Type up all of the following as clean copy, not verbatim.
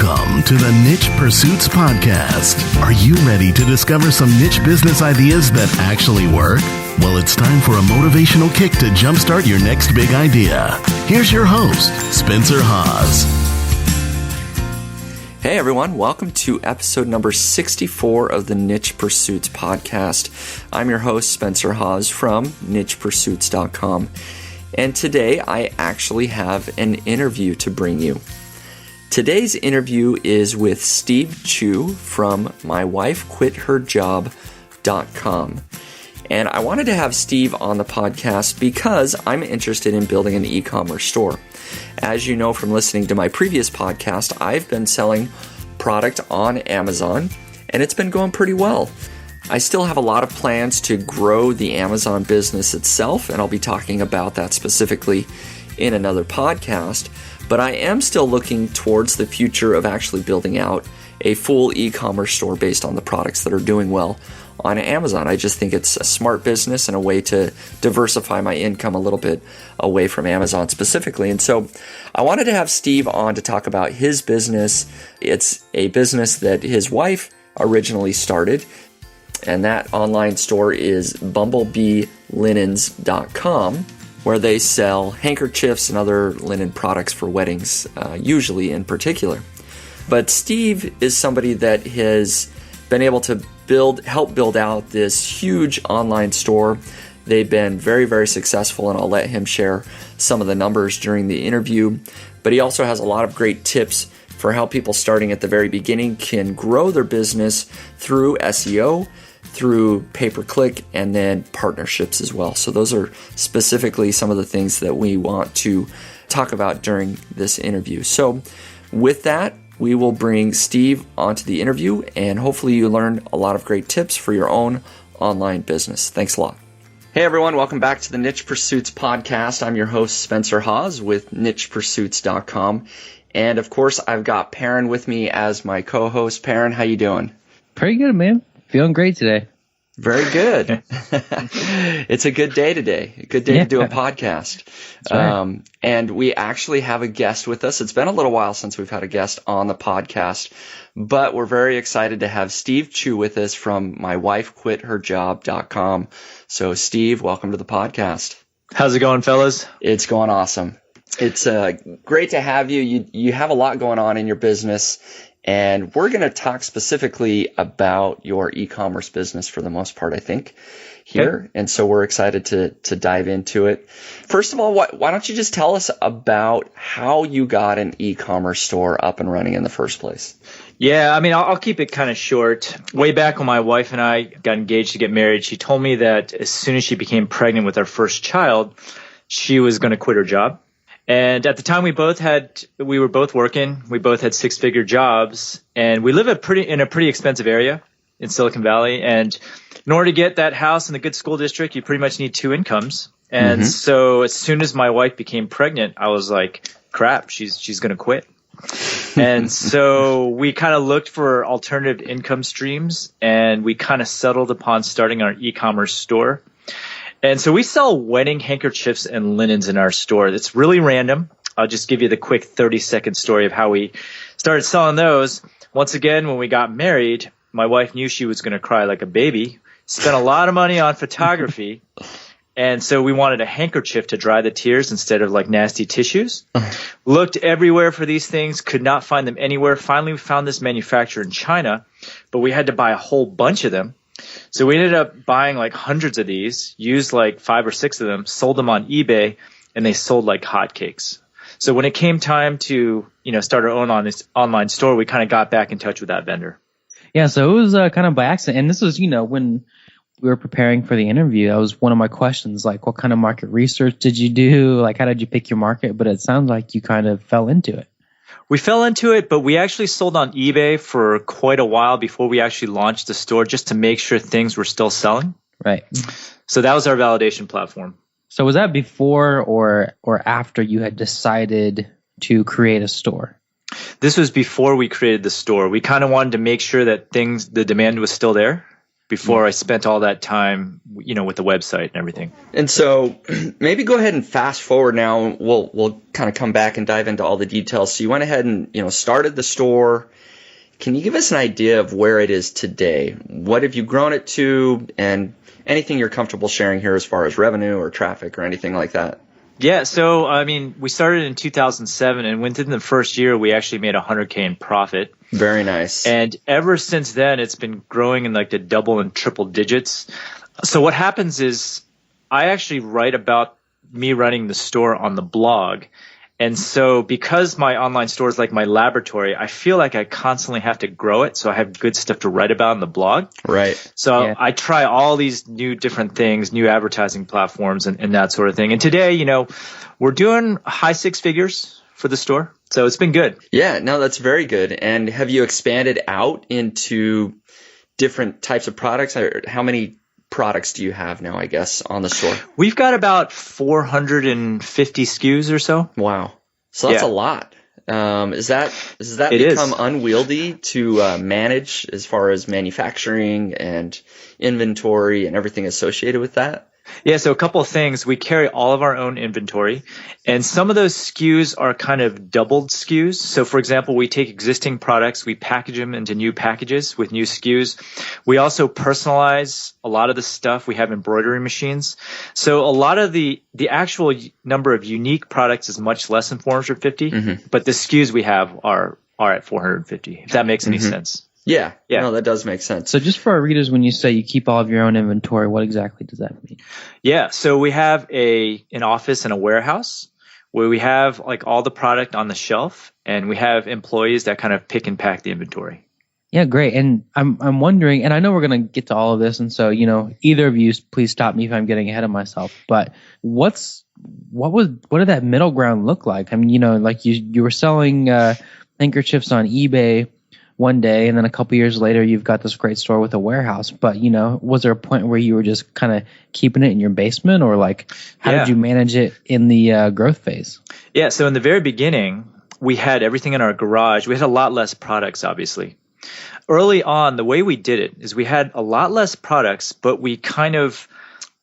Welcome to the Niche Pursuits Podcast. Are you ready to discover some niche business ideas that actually work? Well, it's time for a motivational kick to jumpstart your next big idea. Here's your host, Spencer Haas. Hey everyone, welcome to episode number 64 of the Niche Pursuits Podcast. I'm your host, Spencer Haas from nichepursuits.com. And today I actually have an interview to bring you. Today's interview is with Steve Chou from mywifequitherjob.com. And I wanted to have Steve on the podcast because I'm interested in building an e-commerce store. As you know from listening to my previous podcast, I've been selling product on Amazon, and it's been going pretty well. I still have a lot of plans to grow the Amazon business itself, and I'll be talking about that specifically in another podcast. But I am still looking towards the future of actually building out a full e-commerce store based on the products that are doing well on Amazon. I just think it's a smart business and a way to diversify my income a little bit away from Amazon specifically. And so I wanted to have Steve on to talk about his business. It's a business that his wife originally started, and that online store is bumblebeelinens.com, where they sell handkerchiefs and other linen products for weddings, usually in particular. But Steve is somebody that has been able to help build out this huge online store. They've been very, very successful, and I'll let him share some of the numbers during the interview. But he also has a lot of great tips for how people starting at the very beginning can grow their business through SEO, through pay-per-click, and then partnerships as well. So those are specifically some of the things that we want to talk about during this interview. So with that, we will bring Steve onto the interview, and hopefully you learn a lot of great tips for your own online business. Thanks a lot. Hey everyone, welcome back to the Niche Pursuits Podcast. I'm your host, Spencer Haas with nichepursuits.com. And of course, I've got Perrin with me as my co-host. Perrin, how you doing? Pretty good, man. Feeling great today. Very good. It's a good day today. A good day to do a podcast. Right. And we actually have a guest with us. It's been a little while since we've had a guest on the podcast, but we're very excited to have Steve Chou with us from mywifequitherjob.com. So Steve, welcome to the podcast. How's it going, fellas? It's going awesome. It's great to have you. You have a lot going on in your business. And we're going to talk specifically about your e-commerce business for the most part, I think, here. Okay. And so we're excited to dive into it. First of all, why don't you just tell us about how you got an e-commerce store up and running in the first place? Yeah, I mean, I'll keep it kind of short. Way back when my wife and I got engaged to get married, she told me that as soon as she became pregnant with our first child, she was going to quit her job. And at the time we were both working. We both had six-figure jobs, and we live in a pretty expensive area in Silicon Valley. And in order to get that house in a good school district, you pretty much need two incomes. And so as soon as my wife became pregnant, I was like, crap, she's going to quit. And so we kind of looked for alternative income streams, and we kind of settled upon starting our e-commerce store. And so we sell wedding handkerchiefs and linens in our store. It's really random. I'll just give you the quick 30-second story of how we started selling those. Once again, when we got married, my wife knew she was going to cry like a baby, spent a lot of money on photography, and so we wanted a handkerchief to dry the tears instead of like nasty tissues. Looked everywhere for these things, could not find them anywhere. Finally, we found this manufacturer in China, but we had to buy a whole bunch of them. So we ended up buying like hundreds of these, used like 5 or 6 of them, sold them on eBay, and they sold like hotcakes. So when it came time to, start our own online store, we kind of got back in touch with that vendor. Yeah, so it was kind of by accident. And this was, when we were preparing for the interview, that was one of my questions, like what kind of market research did you do? Like how did you pick your market? But it sounds like you kind of fell into it. We fell into it, but we actually sold on eBay for quite a while before we actually launched the store, just to make sure things were still selling. Right. So that was our validation platform. So was that before or after you had decided to create a store? This was before we created the store. We kind of wanted to make sure that the demand was still there. before I spent all that time, with the website and everything. And so maybe go ahead and fast forward now. We'll kind of come back and dive into all the details. So you went ahead and, started the store. Can you give us an idea of where it is today? What have you grown it to, and anything you're comfortable sharing here as far as revenue or traffic or anything like that? Yeah, so we started in 2007, and within the first year, we actually made $100K in profit. Very nice. And ever since then, it's been growing in like the double and triple digits. So what happens is I actually write about me running the store on the blog. And so because my online store is like my laboratory, I feel like I constantly have to grow it. So I have good stuff to write about on the blog. Right. So I try all these new different things, new advertising platforms and that sort of thing. And today, we're doing high six figures for the store. So it's been good. Yeah, no, that's very good. And have you expanded out into different types of products? How many products do you have now, I guess, on the store? We've got about 450 SKUs or so. Wow. So that's a lot. Does that become unwieldy to manage as far as manufacturing and inventory and everything associated with that? Yeah, so a couple of things. We carry all of our own inventory, and some of those SKUs are kind of doubled SKUs. So, for example, we take existing products, we package them into new packages with new SKUs. We also personalize a lot of the stuff. We have embroidery machines. So a lot of the actual number of unique products is much less than 450, but the SKUs we have are at 450, if that makes any sense. Yeah. No, that does make sense. So just for our readers, when you say you keep all of your own inventory, what exactly does that mean? Yeah. So we have an office and a warehouse where we have like all the product on the shelf, and we have employees that kind of pick and pack the inventory. Yeah, great. And I'm wondering, and I know we're going to get to all of this, and so, either of you, please stop me if I'm getting ahead of myself, but what did that middle ground look like? I mean, like you were selling handkerchiefs on eBay one day, and then a couple years later, you've got this great store with a warehouse. But, was there a point where you were just kind of keeping it in your basement, or like how did you manage it in the growth phase? Yeah. So in the very beginning, we had everything in our garage. We had a lot less products, obviously. Early on, the way we did it is we had a lot less products, but we kind of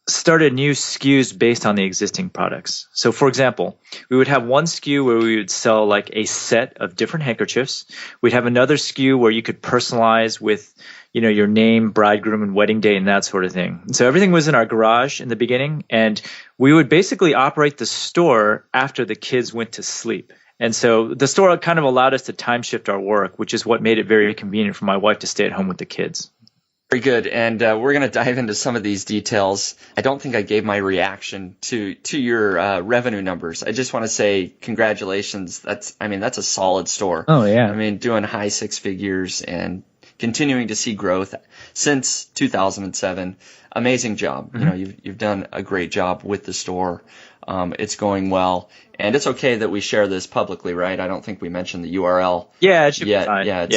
started new SKUs based on the existing products. So for example, we would have one SKU where we would sell like a set of different handkerchiefs. We'd have another SKU where you could personalize with, your name, bridegroom, and wedding day and that sort of thing. And so everything was in our garage in the beginning, and we would basically operate the store after the kids went to sleep. And so the store kind of allowed us to time shift our work, which is what made it very convenient for my wife to stay at home with the kids. Very good. And we're going to dive into some of these details. I don't think I gave my reaction to your revenue numbers. I just want to say congratulations. That's a solid store. Oh, yeah. Doing high six figures and continuing to see growth since 2007. Amazing job. You've done a great job with the store. It's going well. And it's okay that we share this publicly, right? I don't think we mentioned the URL. Yeah, it should be fine. Yeah, it's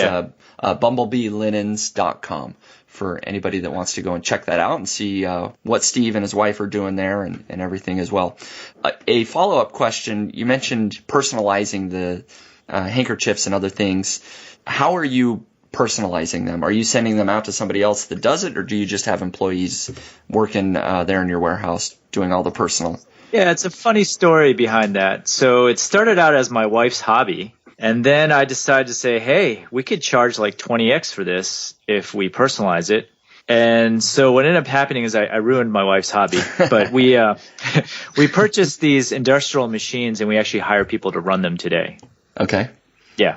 bumblebeelinens.com for anybody that wants to go and check that out and see what Steve and his wife are doing there and everything as well. A follow-up question, you mentioned personalizing the handkerchiefs and other things. How are you personalizing them? Are you sending them out to somebody else that does it, or do you just have employees working there in your warehouse doing all the personal? Yeah, it's a funny story behind that. So it started out as my wife's hobby, and then I decided to say, hey, we could charge like 20x for this if we personalize it. And so what ended up happening is I ruined my wife's hobby, but we purchased these industrial machines, and we actually hire people to run them today. Okay. Yeah.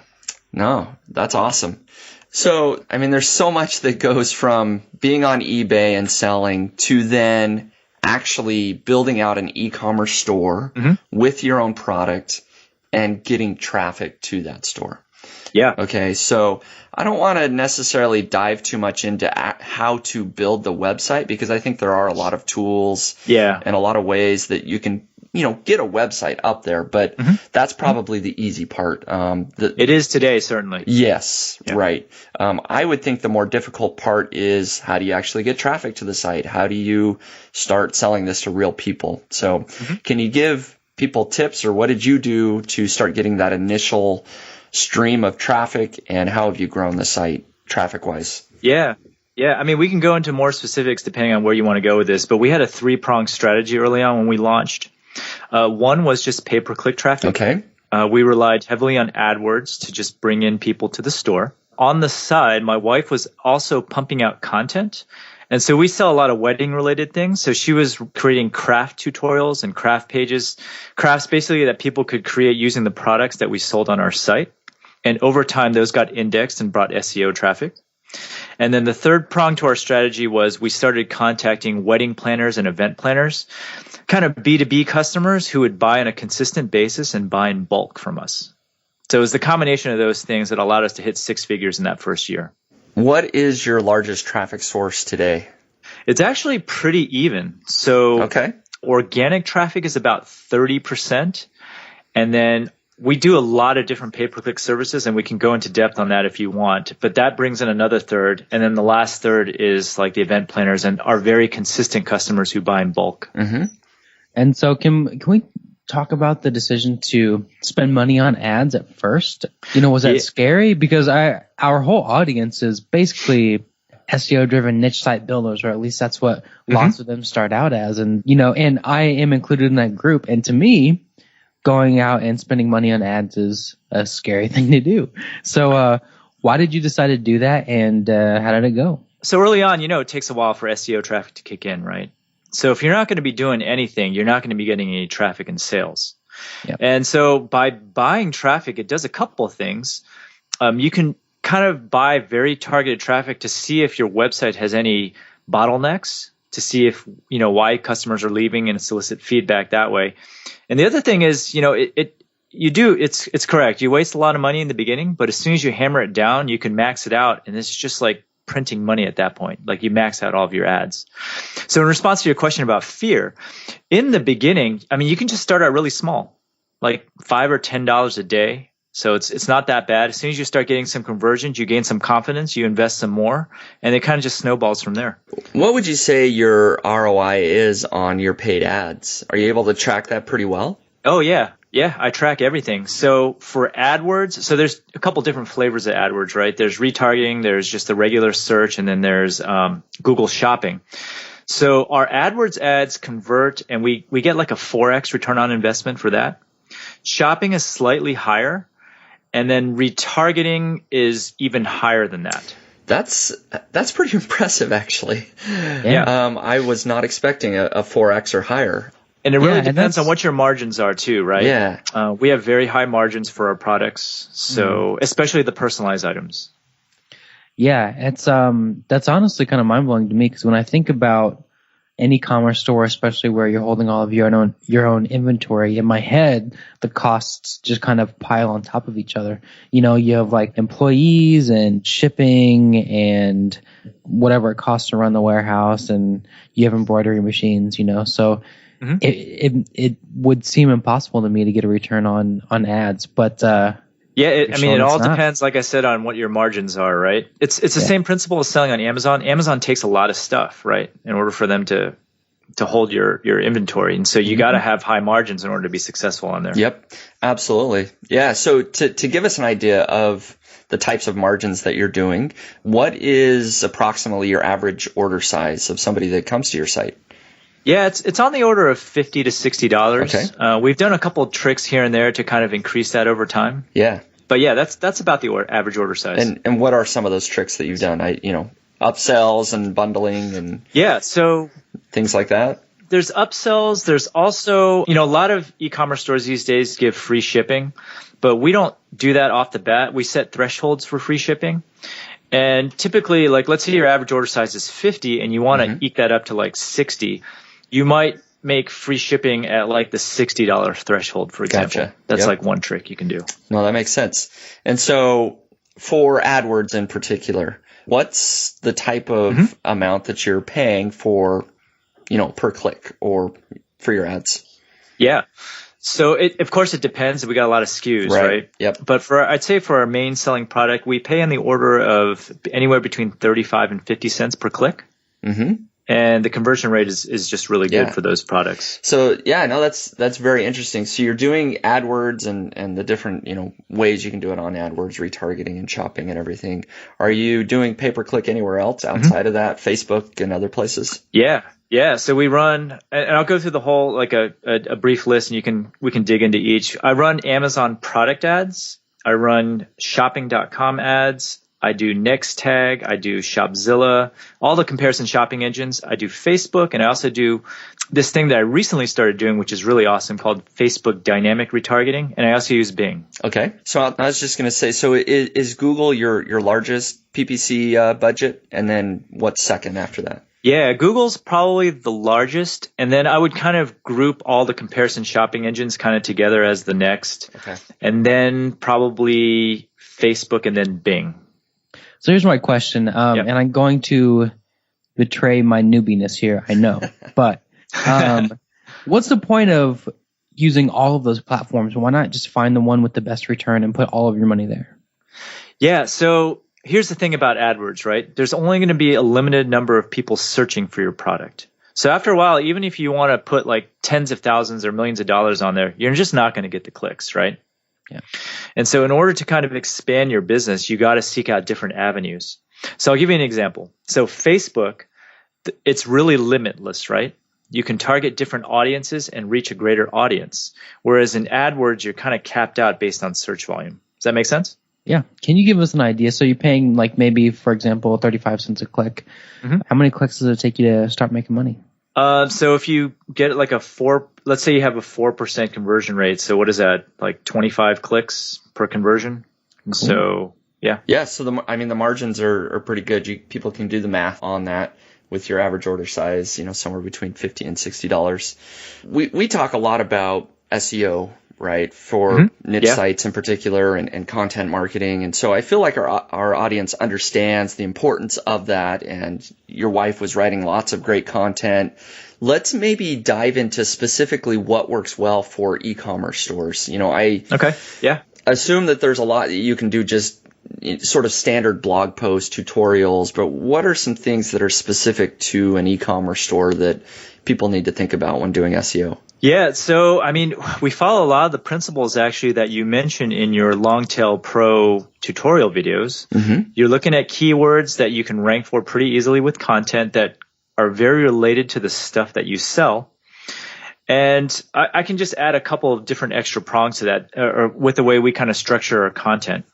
No, that's awesome. So, there's so much that goes from being on eBay and selling to then actually building out an e-commerce store with your own product and getting traffic to that store. Yeah. Okay, so I don't want to necessarily dive too much into how to build the website, because I think there are a lot of tools and a lot of ways that you can get a website up there, but that's probably the easy part. It is today, certainly. Yes, right. I would think the more difficult part is, how do you actually get traffic to the site? How do you start selling this to real people? So can you give people tips, or what did you do to start getting that initial stream of traffic, and how have you grown the site traffic-wise? Yeah. Yeah, I mean, we can go into more specifics depending on where you want to go with this, but we had a 3-pronged strategy early on when we launched. One was just pay-per-click traffic. Okay. We relied heavily on AdWords to just bring in people to the store. On the side, my wife was also pumping out content. And so we sell a lot of wedding related things. So she was creating craft tutorials and craft pages, crafts basically that people could create using the products that we sold on our site. And over time, those got indexed and brought SEO traffic. And then the third prong to our strategy was we started contacting wedding planners and event planners, kind of B2B customers who would buy on a consistent basis and buy in bulk from us. So it was the combination of those things that allowed us to hit 6 figures in that first year. What is your largest traffic source today? It's actually pretty even. So organic traffic is about 30%. And then we do a lot of different pay-per-click services, and we can go into depth on that if you want. But that brings in another third. And then the last third is like the event planners and our very consistent customers who buy in bulk. Mm-hmm. And so can we talk about the decision to spend money on ads at first? Was that scary? Because our whole audience is basically SEO-driven niche site builders, or at least that's what lots of them start out as. And, and I am included in that group. And to me, going out and spending money on ads is a scary thing to do. So why did you decide to do that, and how did it go? So early on, it takes a while for SEO traffic to kick in, right? So if you're not going to be doing anything, you're not going to be getting any traffic and sales. Yep. And so by buying traffic, it does a couple of things. You can kind of buy very targeted traffic to see if your website has any bottlenecks, to see if, why customers are leaving and solicit feedback that way. And the other thing is, it's correct. You waste a lot of money in the beginning, but as soon as you hammer it down, you can max it out. And it's just like printing money at that point. Like you max out all of your ads. So in response to your question about fear, in the beginning, you can just start out really small, like $5 or $10 a day. So it's not that bad. As soon as you start getting some conversions, you gain some confidence, you invest some more, and it kind of just snowballs from there. What would you say your ROI is on your paid ads? Are you able to track that pretty well? Oh, yeah. Yeah, I track everything. So for AdWords, so there's a couple different flavors of AdWords, right? There's retargeting, there's just the regular search, and then there's Google Shopping. So our AdWords ads convert, and we get like a 4x return on investment for that. Shopping is slightly higher, and then retargeting is even higher than that. That's pretty impressive, actually. Yeah. I was not expecting a 4x or higher. And it really depends on what your margins are too, right? Yeah. We have very high margins for our products, so especially the personalized items. Yeah, it's that's honestly kind of mind-blowing to me, because when I think about an e-commerce store, especially where you're holding all of your own inventory, in my head, the costs just kind of pile on top of each other. You have like employees and shipping and whatever it costs to run the warehouse, and you have embroidery machines, so it would seem impossible to me to get a return on ads, but it all depends, like I said, on what your margins are, right? It's the same principle as selling on Amazon. Amazon takes a lot of stuff, right, in order for them to hold your inventory. And so you got to have high margins in order to be successful on there. Yep, absolutely. Yeah, so to give us an idea of the types of margins that you're doing, what is approximately your average order size of somebody that comes to your site? Yeah, it's on the order of $50 to $60. Okay. We've done a couple of tricks here and there to kind of increase that over time. Yeah. But yeah, that's about the average order size. And what are some of those tricks that you've done? Upsells and bundling and so things like that? There's upsells. There's also, a lot of e-commerce stores these days give free shipping, but we don't do that off the bat. We set thresholds for free shipping. And typically, like, let's say your average order size is 50 and you want to eke that up to like 60. You might make free shipping at like the $60 threshold, for example. Gotcha. That's like one trick you can do. No, that makes sense. And so for AdWords in particular, what's the type of amount that you're paying for, per click or for your ads? Yeah. So of course it depends. We got a lot of SKUs, right? Yep. But I'd say for our main selling product, we pay on the order of anywhere between 35 and 50 cents per click. Mm-hmm. And the conversion rate is just really good for those products. So that's very interesting. So you're doing AdWords and the different, ways you can do it on AdWords, retargeting and shopping and everything. Are you doing pay-per-click anywhere else outside of that, Facebook and other places? Yeah. So we run, and I'll go through the whole, like a brief list, and we can dig into each. I run Amazon product ads. I run shopping.com ads. I do Nextag, I do Shopzilla, all the comparison shopping engines. I do Facebook, and I also do this thing that I recently started doing, which is really awesome, called Facebook Dynamic Retargeting, and I also use Bing. Okay. So I was just going to say, so is Google your largest PPC budget, and then what's second after that? Yeah, Google's probably the largest, and then I would kind of group all the comparison shopping engines kind of together as the next, and then probably Facebook and then Bing. So here's my question, and I'm going to betray my newbiness here, I know. But what's the point of using all of those platforms? Why not just find the one with the best return and put all of your money there? Yeah, so here's the thing about AdWords, right? There's only going to be a limited number of people searching for your product. So after a while, even if you want to put like tens of thousands or millions of dollars on there, you're just not going to get the clicks, right? Yeah. And so in order to kind of expand your business, you got to seek out different avenues. So I'll give you an example. So Facebook, it's really limitless, right? You can target different audiences and reach a greater audience. Whereas in AdWords, you're kind of capped out based on search volume. Does that make sense? Yeah. Can you give us an idea? So you're paying like maybe, for example, 35 cents a click. How many clicks does it take you to start making money? So if you get like let's say you have a 4% conversion rate. So what is that? Like 25 clicks per conversion. And so, yeah. Yeah. So the margins are pretty good. People can do the math on that with your average order size, somewhere between $50 and $60. We talk a lot about SEO, right? For niche sites in particular and content marketing. And so I feel like our audience understands the importance of that. And your wife was writing lots of great content. Let's maybe dive into specifically what works well for e-commerce stores. I assume that there's a lot that you can do just sort of standard blog posts, tutorials, but what are some things that are specific to an e-commerce store that people need to think about when doing SEO? Yeah, so we follow a lot of the principles actually that you mentioned in your Longtail Pro tutorial videos. You're looking at keywords that you can rank for pretty easily with content that are very related to the stuff that you sell. And I can just add a couple of different extra prongs to that, or with the way we kind of structure our content.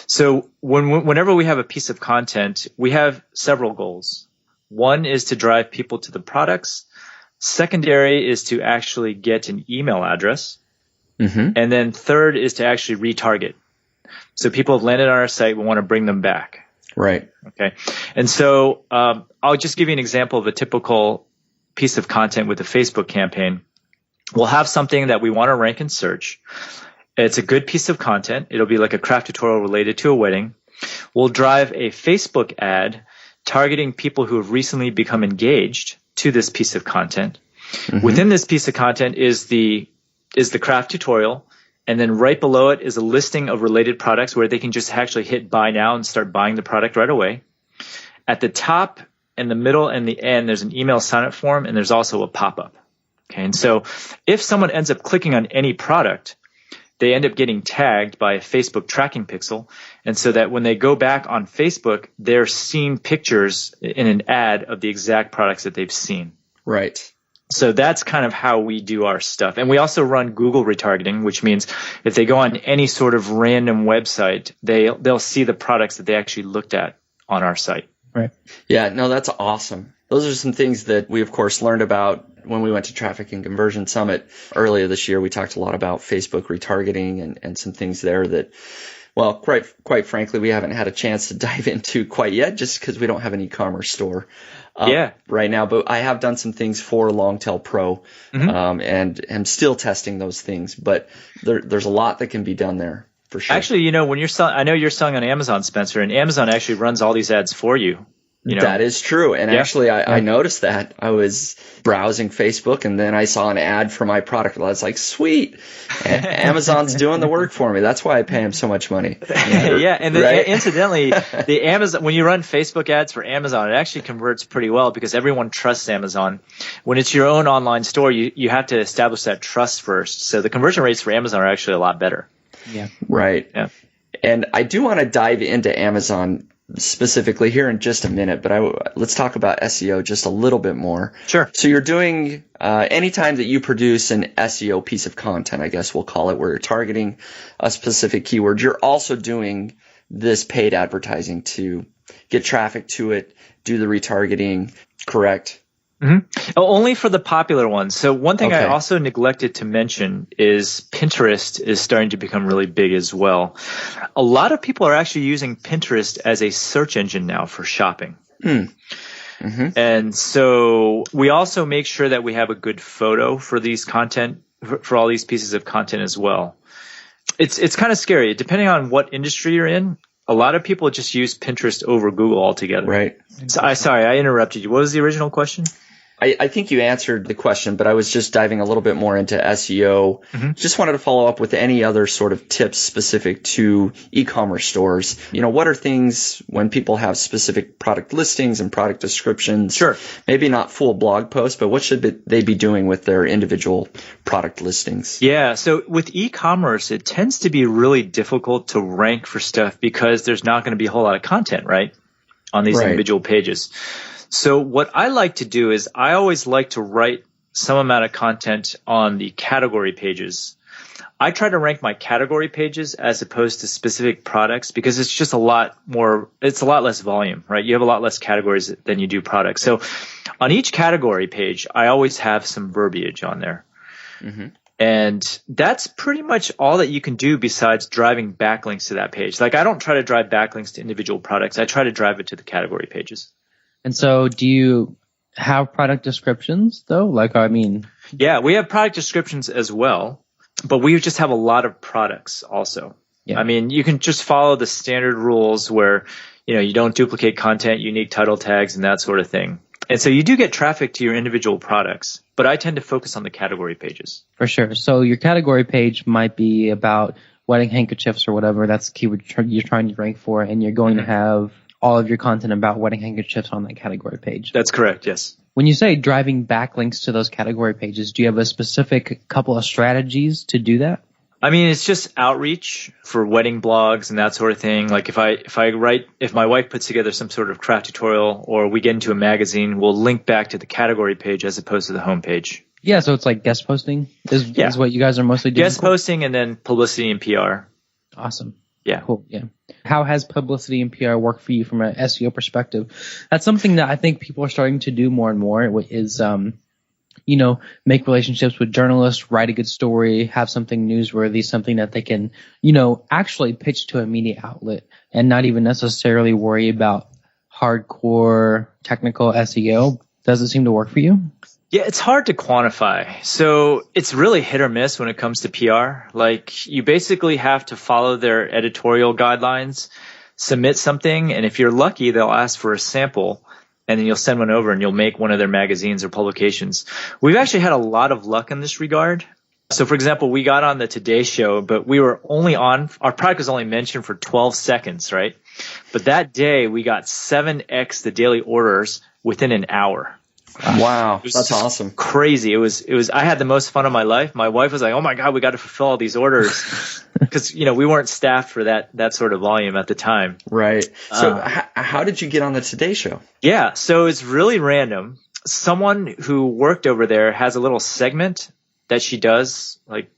So whenever we have a piece of content, we have several goals. One is to drive people to the products. Secondary is to actually get an email address. And then third is to actually retarget. So people have landed on our site, we want to bring them back. Right. Okay. And so I'll just give you an example of a typical piece of content with a Facebook campaign. We'll have something that we want to rank in search. It's a good piece of content. It'll be like a craft tutorial related to a wedding. We'll drive a Facebook ad targeting people who have recently become engaged to this piece of content. Within this piece of content is the craft tutorial, and then right below it is a listing of related products where they can just actually hit buy now and start buying the product right away. At the top, in the middle, and the end, there's an email sign-up form, and there's also a pop-up. Okay, and so if someone ends up clicking on any product, they end up getting tagged by a Facebook tracking pixel, and so that when they go back on Facebook, they're seeing pictures in an ad of the exact products that they've seen. Right. So that's kind of how we do our stuff. And we also run Google retargeting, which means if they go on any sort of random website, they'll see the products that they actually looked at on our site. Right. Yeah, no, that's awesome. Those are some things that we, of course, learned about when we went to Traffic and Conversion Summit earlier this year. We talked a lot about Facebook retargeting and some things there that, well, quite frankly, we haven't had a chance to dive into quite yet just because we don't have an e-commerce store right now. But I have done some things for Longtail Pro and am still testing those things. But there's a lot that can be done there for sure. Actually, when you're selling, I know you're selling on Amazon, Spencer, and Amazon actually runs all these ads for you. That is true. And actually, I noticed that. I was browsing Facebook and then I saw an ad for my product. I was like, sweet. Amazon's doing the work for me. That's why I pay them so much money. And incidentally, the Amazon, when you run Facebook ads for Amazon, it actually converts pretty well because everyone trusts Amazon. When it's your own online store, you have to establish that trust first. So the conversion rates for Amazon are actually a lot better. Yeah. Right. Yeah. And I do want to dive into Amazon specifically here in just a minute, but let's talk about SEO just a little bit more. Sure. So you're doing anytime that you produce an SEO piece of content, I guess we'll call it, where you're targeting a specific keyword, you're also doing this paid advertising to get traffic to it, do the retargeting, correct? Mm-hmm. Only for the popular ones. So one thing I also neglected to mention is Pinterest is starting to become really big as well. A lot of people are actually using Pinterest as a search engine now for shopping. Mm-hmm. And so we also make sure that we have a good photo for these content, for all these pieces of content as well. It's kind of scary. Depending on what industry you're in, a lot of people just use Pinterest over Google altogether. Right. So, sorry, I interrupted you. What was the original question? I think you answered the question, but I was just diving a little bit more into SEO. Mm-hmm. Just wanted to follow up with any other sort of tips specific to e-commerce stores. What are things when people have specific product listings and product descriptions? Sure. Maybe not full blog posts, but what should they be doing with their individual product listings? Yeah. So with e-commerce, it tends to be really difficult to rank for stuff because there's not going to be a whole lot of content, right, on these individual pages. So what I like to do is I always like to write some amount of content on the category pages. I try to rank my category pages as opposed to specific products because it's just it's a lot less volume, right? You have a lot less categories than you do products. So on each category page, I always have some verbiage on there. Mm-hmm. And that's pretty much all that you can do besides driving backlinks to that page. Like I don't try to drive backlinks to individual products. I try to drive it to the category pages. And so do you have product descriptions though? Yeah, we have product descriptions as well, but we just have a lot of products also. Yeah. You can just follow the standard rules where, you don't duplicate content, unique title tags and that sort of thing. And so you do get traffic to your individual products, but I tend to focus on the category pages. For sure. So your category page might be about wedding handkerchiefs or whatever. That's the keyword you're trying to rank for, and you're going to have all of your content about wedding handkerchiefs on that category page. That's correct, yes. When you say driving backlinks to those category pages, do you have a specific couple of strategies to do that? It's just outreach for wedding blogs and that sort of thing. Like if my wife puts together some sort of craft tutorial or we get into a magazine, we'll link back to the category page as opposed to the home page. Yeah, so it's like guest posting is what you guys are mostly doing? Guest posting and then publicity and PR. Awesome. Yeah. Cool. Yeah. How has publicity and PR worked for you from an SEO perspective? That's something that I think people are starting to do more and more is, make relationships with journalists, write a good story, have something newsworthy, something that they can, actually pitch to a media outlet and not even necessarily worry about hardcore technical SEO. Does it seem to work for you? Yeah, it's hard to quantify. So it's really hit or miss when it comes to PR. Like you basically have to follow their editorial guidelines, submit something, and if you're lucky, they'll ask for a sample, and then you'll send one over and you'll make one of their magazines or publications. We've actually had a lot of luck in this regard. So for example, we got on the Today Show, but our product was only mentioned for 12 seconds, right? But that day we got 7x the daily orders within an hour. Wow, that's awesome. Crazy. It was, I had the most fun of my life. My wife was like, oh my God, we got to fulfill all these orders. Because, we weren't staffed for that sort of volume at the time. Right. So how did you get on the Today Show? Yeah. So it's really random. Someone who worked over there has a little segment that she does like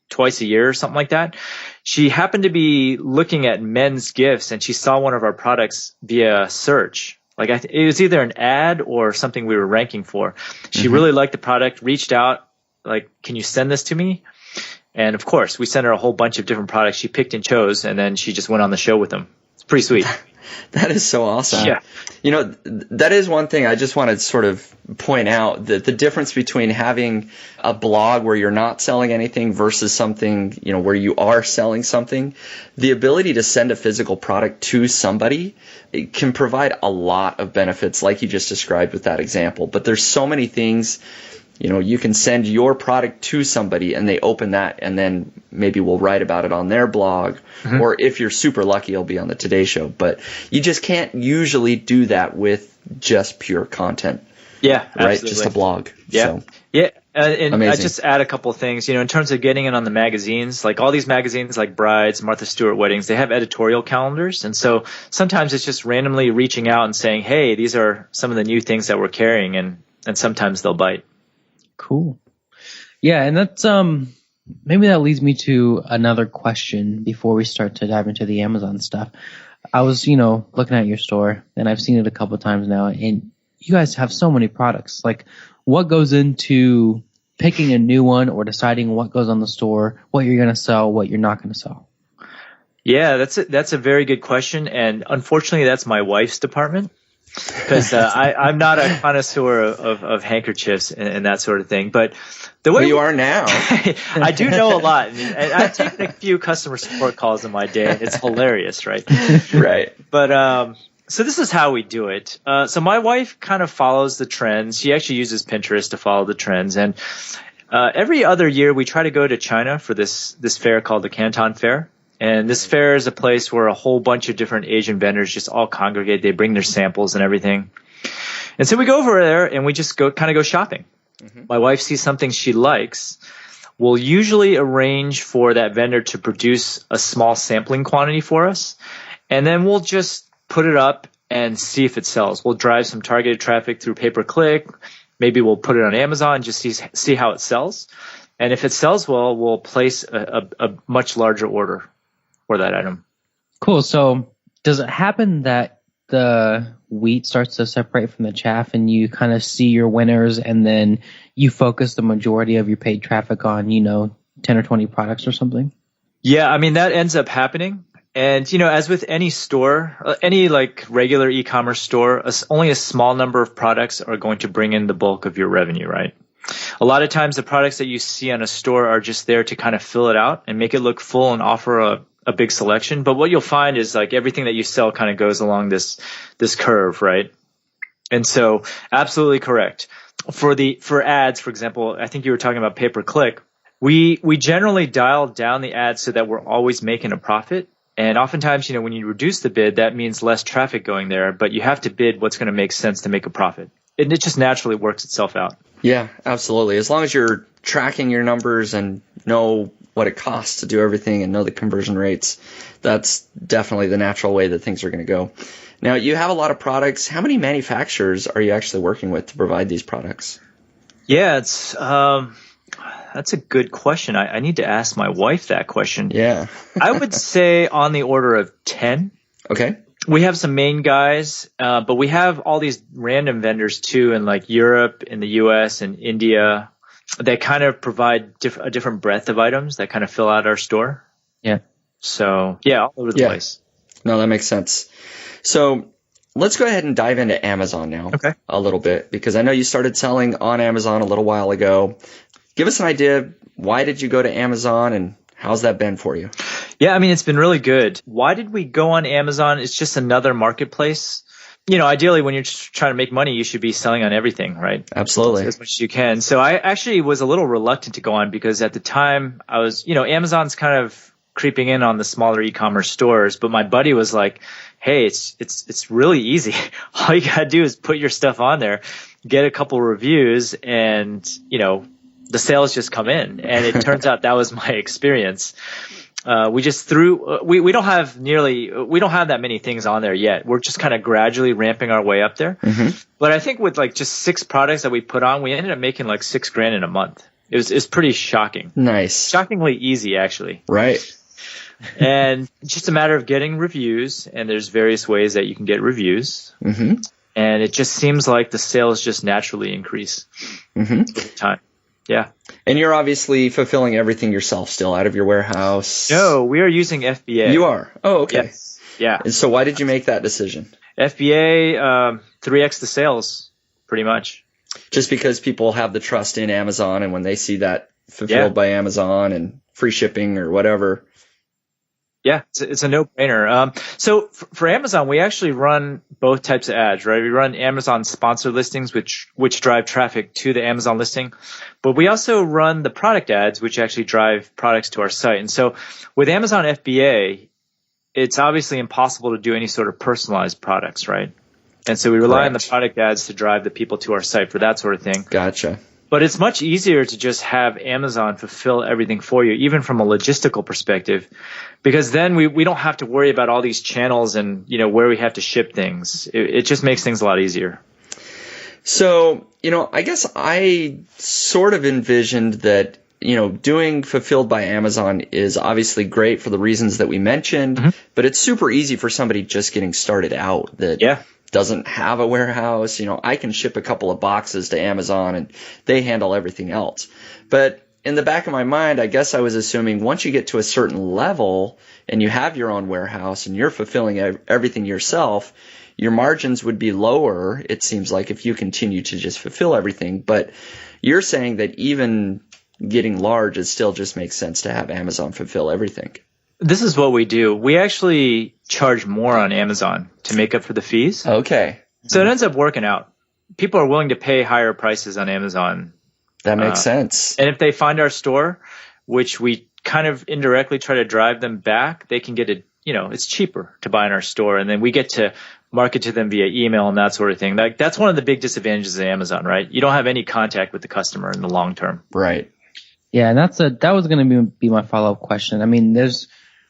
twice a year or something like that. She happened to be looking at men's gifts and she saw one of our products via search. Like it was either an ad or something we were ranking for. She really liked the product, reached out, like, can you send this to me? And of course, we sent her a whole bunch of different products. She picked and chose, and then she just went on the show with them. It's pretty sweet. That is so awesome. Yeah. You know, that is one thing I just want to sort of point out, that the difference between having a blog where you're not selling anything versus something, you know, where you are selling something. The ability to send a physical product to somebody, it can provide a lot of benefits, like you just described with that example. But there's so many things. You know, you can send your product to somebody and they open that, and then maybe we'll write about it on their blog. Mm-hmm. Or if you're super lucky, it'll be on the Today Show. But you just can't usually do that with just pure content. Yeah, right? Absolutely. Just a blog. Yeah. So. Yeah. And Amazing. I just add a couple of things, you know, in terms of getting it on the magazines, like all these magazines like Brides, Martha Stewart Weddings, they have editorial calendars. And so sometimes it's just randomly reaching out and saying, hey, these are some of the new things that we're carrying. And sometimes they'll bite. Cool. Yeah, and that's maybe that leads me to another question before we start to dive into the Amazon stuff. I was, you know, looking at your store, and I've seen it a couple of times now, and you guys have so many products. Like, what goes into picking a new one or deciding what goes on the store, what you're going to sell, what you're not going to sell? Yeah, that's a very good question, and unfortunately, that's my wife's department. Because I'm not a connoisseur of handkerchiefs and that sort of thing. But the way you are now, I do know a lot. And I've taken a few customer support calls in my day, and it's hilarious, right? Right. But so this is how we do it. So my wife kind of follows the trends. She actually uses Pinterest to follow the trends. And every other year, we try to go to China for this fair called the Canton Fair. And this fair is a place where a whole bunch of different Asian vendors just all congregate. They bring their samples and everything. And so we go over there and we just go shopping. Mm-hmm. My wife sees something she likes. We'll usually arrange for that vendor to produce a small sampling quantity for us. And then we'll just put it up and see if it sells. We'll drive some targeted traffic through pay-per-click. Maybe we'll put it on Amazon and just see how it sells. And if it sells well, we'll place a much larger order for that item. Cool. So does it happen that the wheat starts to separate from the chaff and you kind of see your winners and then you focus the majority of your paid traffic on, you know, 10 or 20 products or something? Yeah, I mean, that ends up happening. And, you know, as with any store, any like regular e-commerce store, only a small number of products are going to bring in the bulk of your revenue, right? A lot of times the products that you see on a store are just there to kind of fill it out and make it look full and offer a big selection. But what you'll find is like everything that you sell kind of goes along this curve, right? And so absolutely correct. For ads, for example, I think you were talking about pay-per-click. We generally dial down the ads so that we're always making a profit. And oftentimes, you know, when you reduce the bid, that means less traffic going there, but you have to bid what's going to make sense to make a profit. And it just naturally works itself out. Yeah, absolutely. As long as you're tracking your numbers and know what it costs to do everything and know the conversion rates, that's definitely the natural way that things are going to go. Now, you have a lot of products. How many manufacturers are you actually working with to provide these products? Yeah, it's that's a good question. I need to ask my wife that question. Yeah. I would say on the order of 10. Okay. We have some main guys, but we have all these random vendors too in like Europe, in the US, and India. They kind of provide a different breadth of items that kind of fill out our store. Yeah. So, yeah, all over the place. No, that makes sense. So let's go ahead and dive into Amazon now a little bit, because I know you started selling on Amazon a little while ago. Give us an idea. Why did you go to Amazon and how's that been for you? Yeah, I mean, it's been really good. Why did we go on Amazon? It's just another marketplace. You know, ideally, when you're just trying to make money, you should be selling on everything, right? Absolutely. As much as you can. So I actually was a little reluctant to go on because at the time I was, you know, Amazon's kind of creeping in on the smaller e-commerce stores, but my buddy was like, hey, it's really easy. All you got to do is put your stuff on there, get a couple reviews, and, you know, the sales just come in. And it turns out that was my experience. We just we don't have that many things on there yet. We're just kind of gradually ramping our way up there. Mm-hmm. But I think with like just 6 products that we put on, we ended up making like $6,000 in a month. It's pretty shocking. Nice. Shockingly easy, actually. Right. And it's just a matter of getting reviews, and there's various ways that you can get reviews. Mm-hmm. And it just seems like the sales just naturally increase over time. Yeah. And you're obviously fulfilling everything yourself still out of your warehouse. No, we are using FBA. You are? Oh, okay. Yes. Yeah. And so why did you make that decision? FBA, 3x the sales, pretty much. Just because people have the trust in Amazon, and when they see that fulfilled by Amazon and free shipping or whatever. Yeah, it's a no-brainer. So for Amazon, we actually run both types of ads, right? We run Amazon sponsored listings, which drive traffic to the Amazon listing, but we also run the product ads, which actually drive products to our site. And so with Amazon FBA, it's obviously impossible to do any sort of personalized products, right? And so we rely on the product ads to drive the people to our site for that sort of thing. Gotcha. But it's much easier to just have Amazon fulfill everything for you, even from a logistical perspective, because then we don't have to worry about all these channels and, you know, where we have to ship things. It just makes things a lot easier. So, you know, I guess I sort of envisioned that, you know, doing fulfilled by Amazon is obviously great for the reasons that we mentioned, but it's super easy for somebody just getting started out that doesn't have a warehouse. You know, I can ship a couple of boxes to Amazon and they handle everything else. But in the back of my mind, I guess I was assuming once you get to a certain level and you have your own warehouse and you're fulfilling everything yourself, your margins would be lower, it seems like, if you continue to just fulfill everything. But you're saying that even getting large, it still just makes sense to have Amazon fulfill everything. This is what we do. We actually charge more on Amazon to make up for the fees. Okay. So it ends up working out. People are willing to pay higher prices on Amazon. That makes sense. And if they find our store, which we kind of indirectly try to drive them back, they can get it, you know, it's cheaper to buy in our store. And then we get to market to them via email and that sort of thing. Like, that's one of the big disadvantages of Amazon, right? You don't have any contact with the customer in the long term. Right. Yeah, and that was going to be my follow-up question. I mean,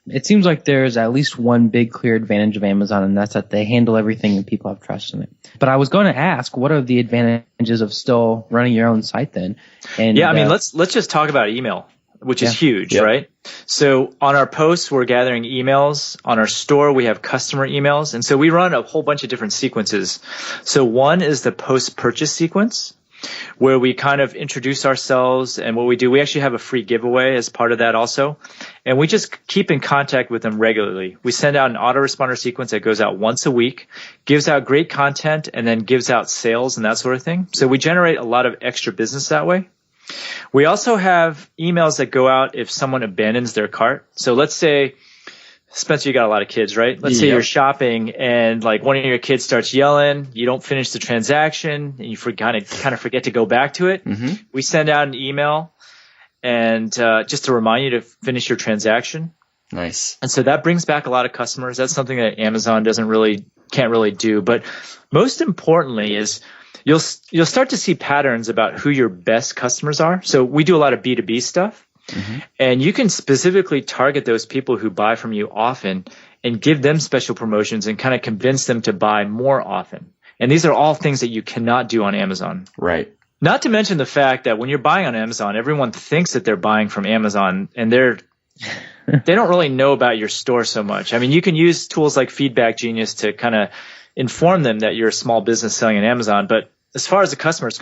it seems like there's at least one big clear advantage of Amazon, and that's that they handle everything and people have trust in it. But I was going to ask, what are the advantages of still running your own site then? And yeah, I mean, let's just talk about email, which is huge, right? So on our posts, we're gathering emails. On our store, we have customer emails. And so we run a whole bunch of different sequences. So one is the post-purchase sequence, where we kind of introduce ourselves, and what we do, we actually have a free giveaway as part of that also. And we just keep in contact with them regularly. We send out an autoresponder sequence that goes out once a week, gives out great content, and then gives out sales and that sort of thing. So we generate a lot of extra business that way. We also have emails that go out if someone abandons their cart. So let's say, Spencer, you got a lot of kids, right? Let's say you're shopping and like one of your kids starts yelling, you don't finish the transaction, and you kind of forget to go back to it. We send out an email and just to remind you to finish your transaction. Nice. And so that brings back a lot of customers. That's something that Amazon can't really do. But most importantly is you'll start to see patterns about who your best customers are. So we do a lot of B2B stuff. And you can specifically target those people who buy from you often and give them special promotions and kind of convince them to buy more often. And these are all things that you cannot do on Amazon. Right. Not to mention the fact that when you're buying on Amazon, everyone thinks that they're buying from Amazon, and they don't really know about your store so much. I mean, you can use tools like Feedback Genius to kind of inform them that you're a small business selling on Amazon. But as far as the customer is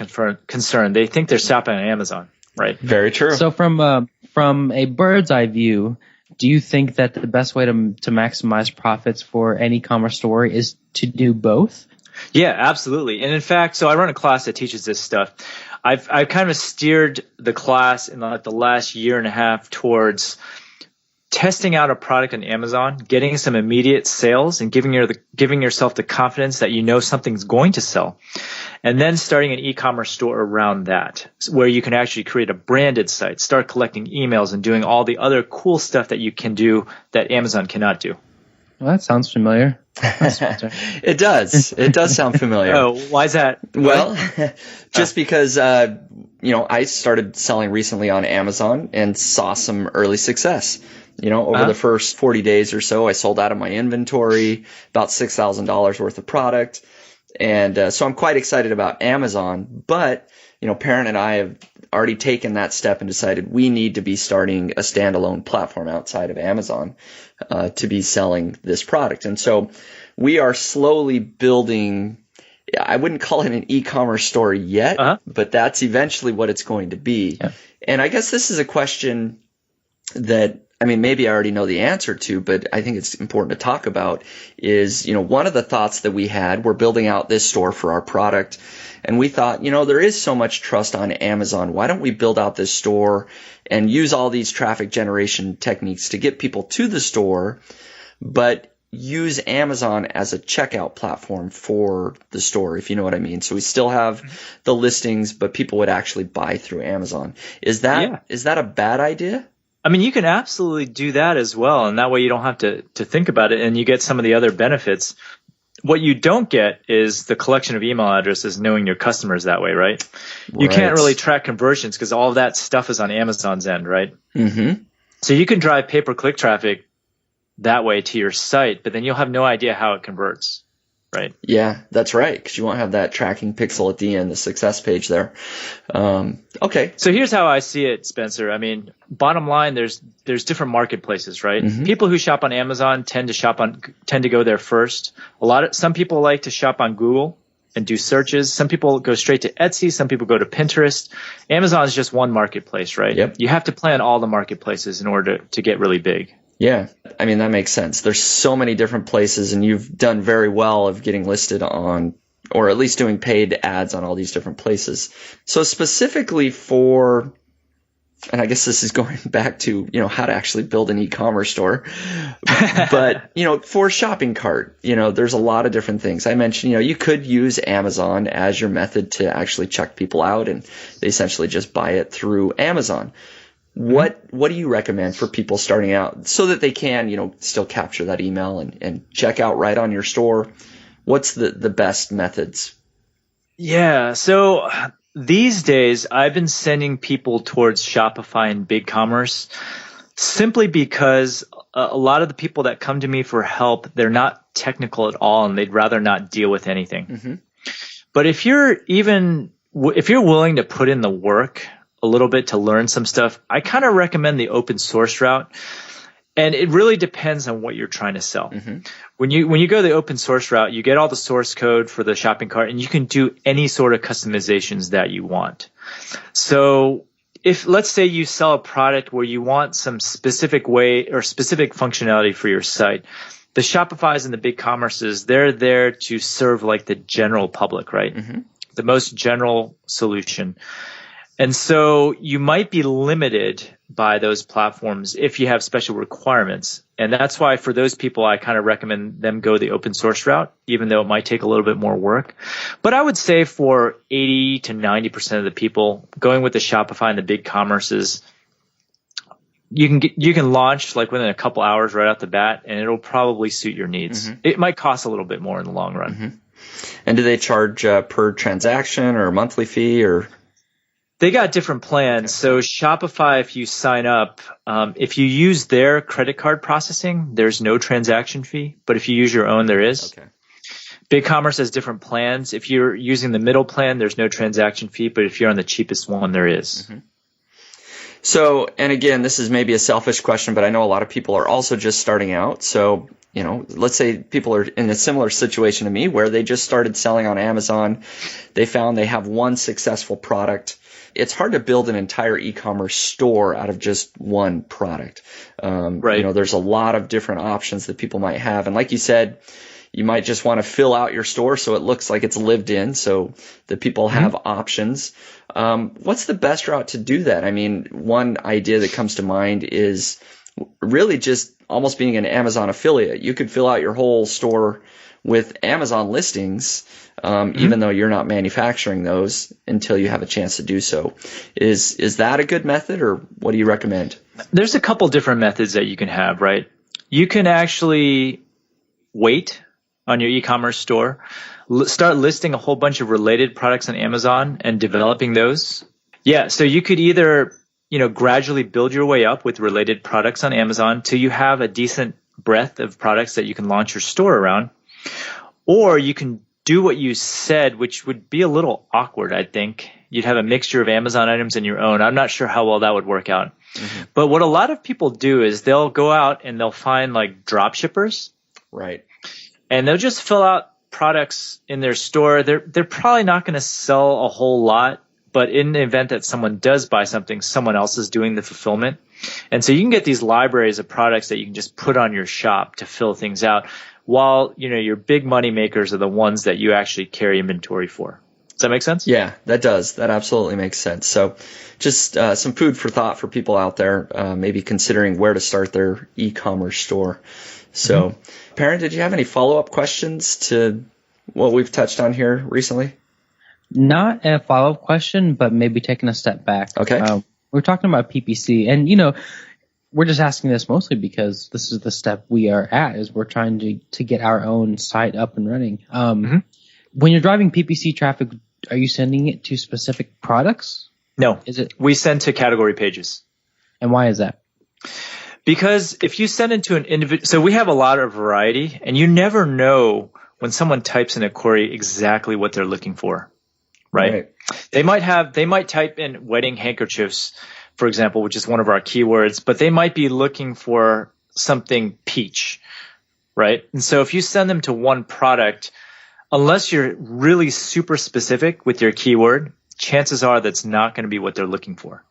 concerned, they think they're shopping on Amazon. Right. Very true. So from a bird's eye view, do you think that the best way to maximize profits for an e-commerce store is to do both? Yeah, absolutely. And in fact, so I run a class that teaches this stuff. I've kind of steered the class in like the last year and a half towards testing out a product on Amazon, getting some immediate sales, and giving yourself the confidence that you know something's going to sell. And then starting an e-commerce store around that, where you can actually create a branded site, start collecting emails, and doing all the other cool stuff that you can do that Amazon cannot do. Well, that sounds familiar. It does. It does sound familiar. Oh, why is that? Well, just because, I started selling recently on Amazon and saw some early success. Over the first 40 days or so, I sold out of my inventory, about $6,000 worth of product. And so I'm quite excited about Amazon. But, Parent and I have already taken that step and decided we need to be starting a standalone platform outside of Amazon to be selling this product. And so we are slowly building, I wouldn't call it an e-commerce store yet, but that's eventually what it's going to be. Yeah. And I guess this is a question that I mean, maybe I already know the answer to, but I think it's important to talk about is, one of the thoughts that we had, we're building out this store for our product, and we thought, there is so much trust on Amazon. Why don't we build out this store and use all these traffic generation techniques to get people to the store, but use Amazon as a checkout platform for the store, if you know what I mean. So we still have the listings, but people would actually buy through Amazon. Is that a bad idea? I mean, you can absolutely do that as well, and that way you don't have to think about it, and you get some of the other benefits. What you don't get is the collection of email addresses, knowing your customers that way, right? You can't really track conversions because all of that stuff is on Amazon's end, right? Mm-hmm. So you can drive pay-per-click traffic that way to your site, but then you'll have no idea how it converts, right? Yeah, that's right, because you won't have that tracking pixel at the end, the success page there. Okay. So here's how I see it, Spencer. I mean, bottom line, there's different marketplaces, right? Mm-hmm. People who shop on Amazon tend to go there first. Some people like to shop on Google and do searches. Some people go straight to Etsy. Some people go to Pinterest. Amazon is just one marketplace, right? Yep. You have to plan all the marketplaces in order to get really big. Yeah, I mean, that makes sense. There's so many different places, and you've done very well of getting listed on, or at least doing paid ads on all these different places. So specifically for, and I guess this is going back to, how to actually build an e-commerce store, but, for shopping cart, there's a lot of different things. I mentioned, you could use Amazon as your method to actually check people out, and they essentially just buy it through Amazon. What do you recommend for people starting out so that they can, still capture that email and check out right on your store? What's the best methods? Yeah. So these days I've been sending people towards Shopify and BigCommerce simply because a lot of the people that come to me for help, they're not technical at all and they'd rather not deal with anything. Mm-hmm. But if you're willing to put in the work a little bit to learn some stuff, I kind of recommend the open source route. And it really depends on what you're trying to sell. Mm-hmm. When you go the open source route, you get all the source code for the shopping cart and you can do any sort of customizations that you want. So if let's say you sell a product where you want some specific way or specific functionality for your site, the Shopifys and the BigCommerces, they're there to serve like the general public, right? Mm-hmm. The most general solution. And so you might be limited by those platforms if you have special requirements. And that's why for those people, I kind of recommend them go the open source route, even though it might take a little bit more work. But I would say for 80 to 90% of the people, going with the Shopify and the BigCommerces, you can launch like within a couple hours right out the bat, and it'll probably suit your needs. Mm-hmm. It might cost a little bit more in the long run. Mm-hmm. And do they charge per transaction or a monthly fee or? They got different plans. So Shopify, if you sign up, if you use their credit card processing, there's no transaction fee. But if you use your own, there is. Okay. BigCommerce has different plans. If you're using the middle plan, there's no transaction fee. But if you're on the cheapest one, there is. Mm-hmm. So, and again, this is maybe a selfish question, but I know a lot of people are also just starting out. So, let's say people are in a similar situation to me where they just started selling on Amazon. They found they have one successful product. It's hard to build an entire e-commerce store out of just one product. Right. There's a lot of different options that people might have. And like you said, you might just want to fill out your store so it looks like it's lived in so that people have options. What's the best route to do that? I mean, one idea that comes to mind is really just almost being an Amazon affiliate. You could fill out your whole store with Amazon listings, even though you're not manufacturing those until you have a chance to do so. Is that a good method, or what do you recommend? There's a couple different methods that you can have, right? You can actually wait on your e-commerce store, start listing a whole bunch of related products on Amazon and developing those. Yeah, so you could either, gradually build your way up with related products on Amazon till you have a decent breadth of products that you can launch your store around. Or you can do what you said, which would be a little awkward, I think. You'd have a mixture of Amazon items and your own. I'm not sure how well that would work out. Mm-hmm. But what a lot of people do is they'll go out and they'll find like drop shippers. Right. And they'll just fill out products in their store. They're probably not going to sell a whole lot, but in the event that someone does buy something, someone else is doing the fulfillment. And so you can get these libraries of products that you can just put on your shop to fill things out, while, your big money makers are the ones that you actually carry inventory for. Does that make sense? Yeah, that does. That absolutely makes sense. So just some food for thought for people out there, maybe considering where to start their e-commerce store. So, Perrin, did you have any follow-up questions to what we've touched on here recently? Not a follow-up question, but maybe taking a step back. Okay. We're talking about PPC, and, we're just asking this mostly because this is the step we are at, is we're trying to get our own site up and running. When you're driving PPC traffic, are you sending it to specific products? No. Is it? We send to category pages. And why is that? Because if you send it to an individual, so we have a lot of variety, and you never know when someone types in a query exactly what they're looking for, right? They might type in wedding handkerchiefs, for example, which is one of our keywords, but they might be looking for something peach, right? And so if you send them to one product, unless you're really super specific with your keyword, chances are that's not going to be what they're looking for.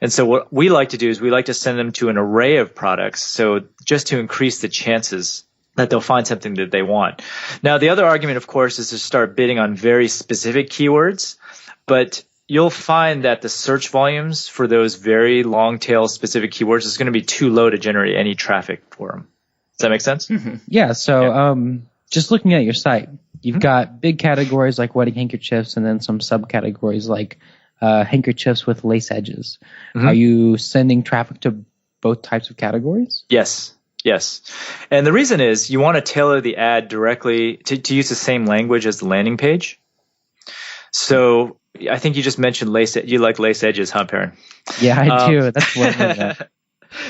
And so what we like to do is we like to send them to an array of products, so just to increase the chances that they'll find something that they want. Now, the other argument, of course, is to start bidding on very specific keywords, but you'll find that the search volumes for those very long tail specific keywords is going to be too low to generate any traffic for them. Does that make sense? Yeah. So just looking at your site, you've got big categories like wedding handkerchiefs and then some subcategories like handkerchiefs with lace edges. Are you sending traffic to both types of categories? Yes. And the reason is you want to tailor the ad directly to use the same language as the landing page. So I think you just mentioned you like lace edges, huh, Perrin? Yeah, I do. That's what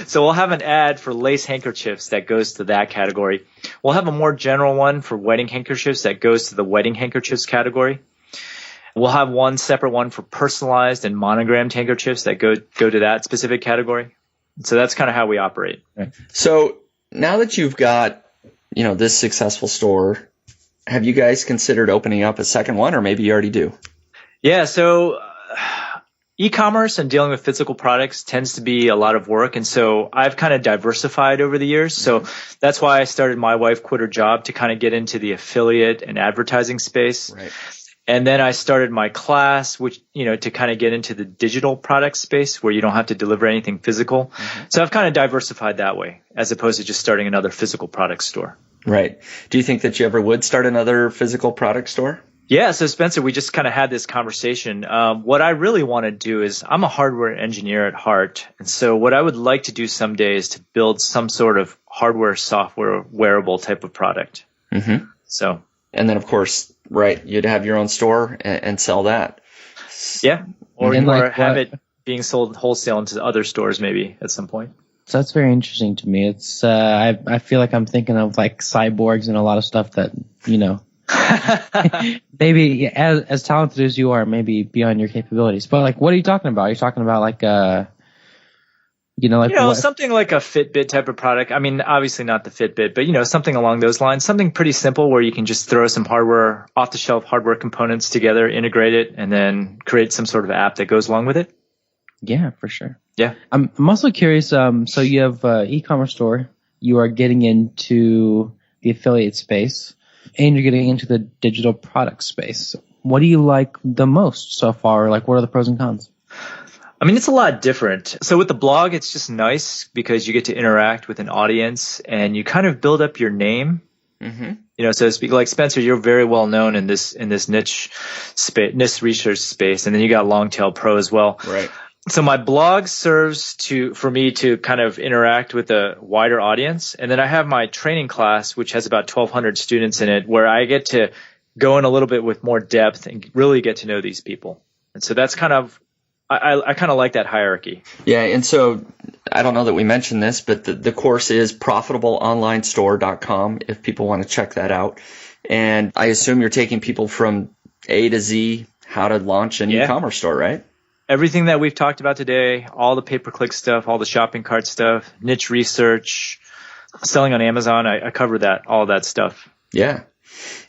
So we'll have an ad for lace handkerchiefs that goes to that category. We'll have a more general one for wedding handkerchiefs that goes to the wedding handkerchiefs category. We'll have one separate one for personalized and monogrammed handkerchiefs that go to that specific category. So that's kind of how we operate. Right. So now that you've got, this successful store, have you guys considered opening up a second one, or maybe you already do? Yeah. So e-commerce and dealing with physical products tends to be a lot of work. And so I've kind of diversified over the years. So that's why I started My Wife Quit Her Job, to kind of get into the affiliate and advertising space. Right. And then I started my class, which, to kind of get into the digital product space where you don't have to deliver anything physical. So I've kind of diversified that way, as opposed to just starting another physical product store. Right. Do you think that you ever would start another physical product store? Yeah. So Spencer, we just kind of had this conversation. What I really want to do is, I'm a hardware engineer at heart. And so what I would like to do someday is to build some sort of hardware, software, wearable type of product. So. And then, of course, right, you'd have your own store and sell that. Yeah. Or have it being sold wholesale into other stores maybe at some point. So that's very interesting to me. It's I feel like I'm thinking of like cyborgs and a lot of stuff that, maybe as talented as you are, maybe beyond your capabilities. But like, what are you talking about? Are you talking about like something like a Fitbit type of product. I mean, obviously not the Fitbit, but something along those lines. Something pretty simple where you can just throw some hardware, off-the-shelf hardware components together, integrate it, and then create some sort of app that goes along with it. Yeah, for sure. Yeah. I'm also curious. So you have e-commerce store. You are getting into the affiliate space, and you're getting into the digital product space. What do you like the most so far? Like, what are the pros and cons? I mean, it's a lot different. So with the blog, it's just nice because you get to interact with an audience and you kind of build up your name. So to speak. Like Spencer, you're very well known in this niche research space, and then you got Long Tail Pro as well. Right. So my blog serves for me to kind of interact with a wider audience, and then I have my training class, which has about 1,200 students in it, where I get to go in a little bit with more depth and really get to know these people. And so that's kind of I kind of like that hierarchy. Yeah, and so I don't know that we mentioned this, but the course is profitableonlinestore.com if people want to check that out. And I assume you're taking people from A to Z, how to launch an e-commerce store, right? Everything that we've talked about today, all the pay-per-click stuff, all the shopping cart stuff, niche research, selling on Amazon, I cover all that stuff. Yeah.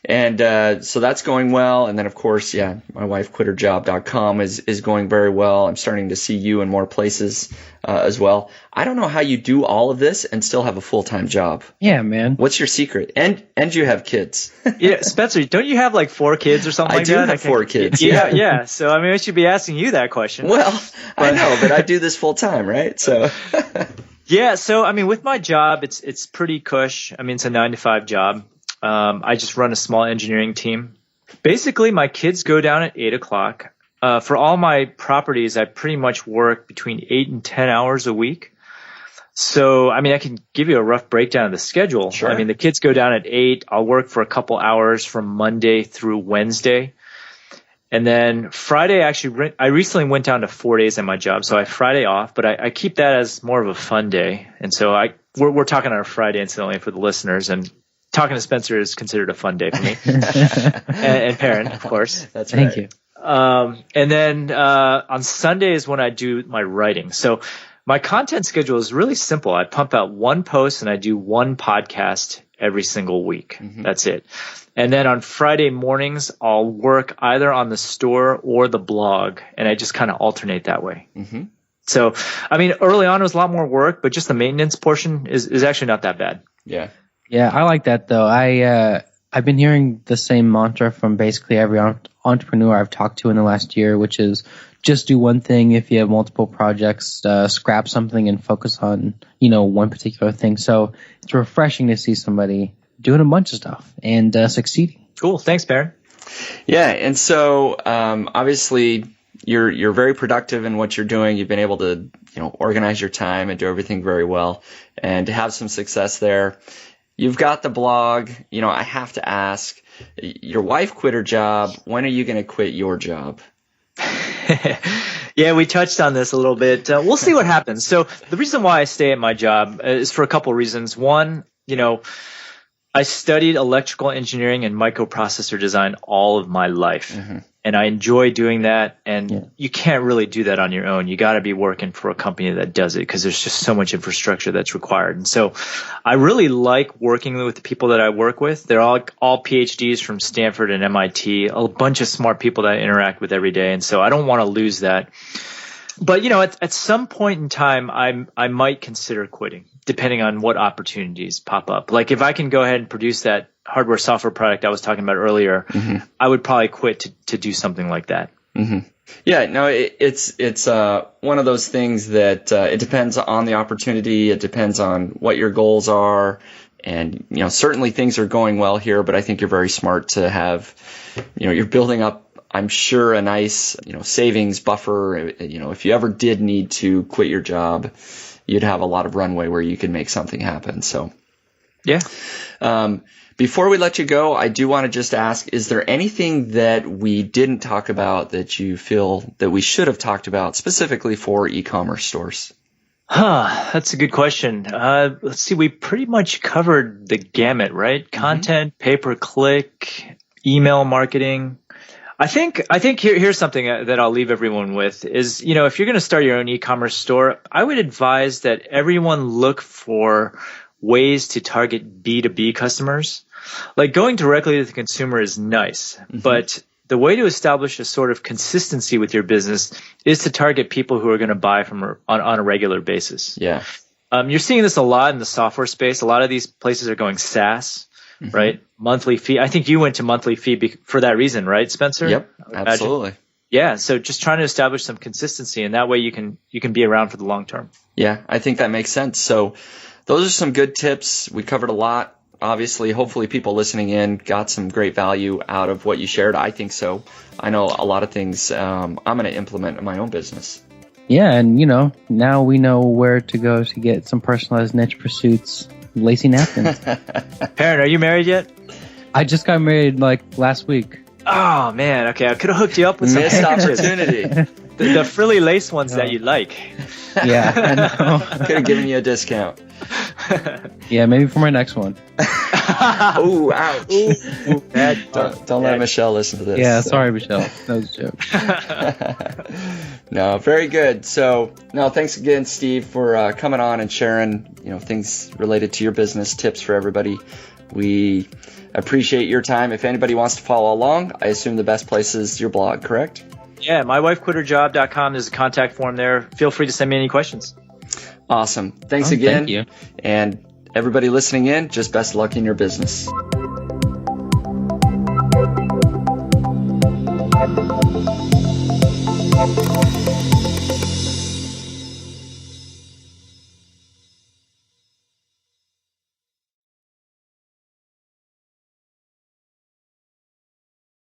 And so that's going well. And then, of course, my wife, quitterjob.com is going very well. I'm starting to see you in more places as well. I don't know how you do all of this and still have a full-time job. Yeah, man. What's your secret? And you have kids. Yeah, Spencer, don't you have like 4 kids or something like that? I do have 4 kids. Yeah. So, I mean, I should be asking you that question. Well, I know, but I do this full-time, right? So... Yeah, so I mean, with my job, it's pretty cush. I mean, it's a 9-to-5 job. I just run a small engineering team. Basically, my kids go down at 8 o'clock. For all my properties, I pretty much work between 8 and 10 hours a week. So, I mean, I can give you a rough breakdown of the schedule. Sure. I mean, the kids go down at 8. I'll work for a couple hours from Monday through Wednesday. And then Friday, actually, I recently went down to 4 days at my job, so I have Friday off, but I keep that as more of a fun day. And so we're talking on a Friday, incidentally, for the listeners, and talking to Spencer is considered a fun day for me. and Perrin, of course. That's right. Thank you. And then on Sunday is when I do my writing. So my content schedule is really simple. I pump out 1 post and I do 1 podcast every single week. Mm-hmm. That's it. And then on Friday mornings, I'll work either on the store or the blog, and I just kind of alternate that way. Mm-hmm. So, I mean, early on it was a lot more work, but just the maintenance portion is actually not that bad. Yeah. Yeah, I like that though. I've been hearing the same mantra from basically every entrepreneur I've talked to in the last year, which is just do one thing. If you have multiple projects, scrap something and focus on, one particular thing. So it's refreshing to see somebody doing a bunch of stuff and succeeding. Cool. Thanks, Perrin. Yeah. And so, obviously you're very productive in what you're doing. You've been able to, organize your time and do everything very well and to have some success there. You've got the blog. I have to ask, your wife quit her job. When are you going to quit your job? Yeah, we touched on this a little bit. We'll see what happens. So the reason why I stay at my job is for a couple of reasons. One, I studied electrical engineering and microprocessor design all of my life. Mm-hmm. And I enjoy doing that. And you can't really do that on your own. You got to be working for a company that does it because there's just so much infrastructure that's required. And so I really like working with the people that I work with. They're all PhDs from Stanford and MIT, a bunch of smart people that I interact with every day. And so I don't want to lose that. But, at some point in time, I might consider quitting, depending on what opportunities pop up. Like if I can go ahead and produce that hardware software product I was talking about earlier, mm-hmm. I would probably quit to do something like that. Mm-hmm. Yeah, no, it's one of those things that it depends on the opportunity. It depends on what your goals are. And, certainly things are going well here, but I think you're very smart to have, you're building up, I'm sure, a nice, savings buffer. If you ever did need to quit your job, you'd have a lot of runway where you could make something happen. So, yeah. Before we let you go, I do want to just ask, is there anything that we didn't talk about that you feel that we should have talked about specifically for e-commerce stores? That's a good question. Let's see. We pretty much covered the gamut, right? Mm-hmm. Content, pay-per-click, email marketing. I think here's something that I'll leave everyone with is, if you're going to start your own e-commerce store, I would advise that everyone look for ways to target B2B customers. Like going directly to the consumer is nice, mm-hmm. but the way to establish a sort of consistency with your business is to target people who are going to buy on a regular basis. Yeah. You're seeing this a lot in the software space. A lot of these places are going SaaS, mm-hmm. right? Monthly fee. I think you went to monthly fee for that reason, right, Spencer? Yep, absolutely. Yeah, so just trying to establish some consistency, and that way you can be around for the long term. Yeah, I think that makes sense. So those are some good tips. We covered a lot. Obviously, hopefully people listening in got some great value out of what you shared. I think so. I know a lot of things I'm going to implement in my own business. Yeah, and now we know where to go to get some personalized niche pursuits, lacy napkins. Perrin, are you married yet? I just got married last week. Oh man, okay. I could have hooked you up with some missed opportunity. The frilly lace ones that you like. Yeah, I know. Could have given you a discount. Yeah, maybe for my next one. Ooh, ouch. Ooh, don't let Michelle listen to this. Yeah, sorry, Michelle. That was a joke. No, very good. So, thanks again, Steve, for coming on and sharing, things related to your business, tips for everybody. We appreciate your time. If anybody wants to follow along, I assume the best place is your blog, correct? Yeah, mywifequitherjob.com. There's a contact form there. Feel free to send me any questions. Awesome. Thanks again. Thank you. And everybody listening in, just best of luck in your business.